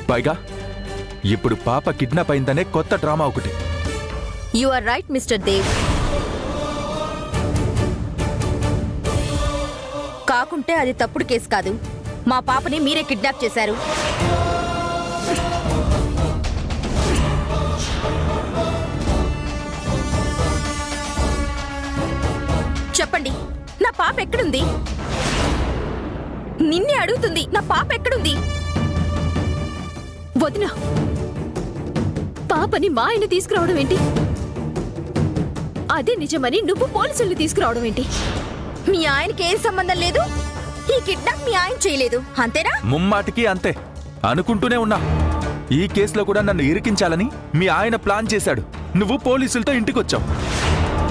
పైగా ఇప్పుడు పాప కిడ్నాప్ అయిందనే కొత్త డ్రామా ఒకటి. You are right mister Dev. కాకుంటే అది తప్పుడు కేసు కాదు. మా పాపని మీరే కిడ్నాప్ చేశారు. చెప్పండి, నా పాప ఎక్కడుంది? నిన్నే అడుగుతుంది, నా పాప ఎక్కడుంది? వదినా, పాపని మా ఆయన తీసుకురావడం ఏంటి? అదే నిజమని నువ్వు పోలీసుల్ని తీసుకురావడం ఏంటి? మీ ఆయనకి ఏం సంబంధం లేదు. ఈ కిడ్నాప్ మీ ఆయన చేయలేదు, అంతేనా? ముమ్మాటికి అంతే అనుకుంటూనే ఉన్నా. ఈ కేసులో కూడా నన్ను ఇరికించాలని మీ ఆయన ప్లాన్ చేశాడు. నువ్వు పోలీసులతో ఇంటికొచ్చావు.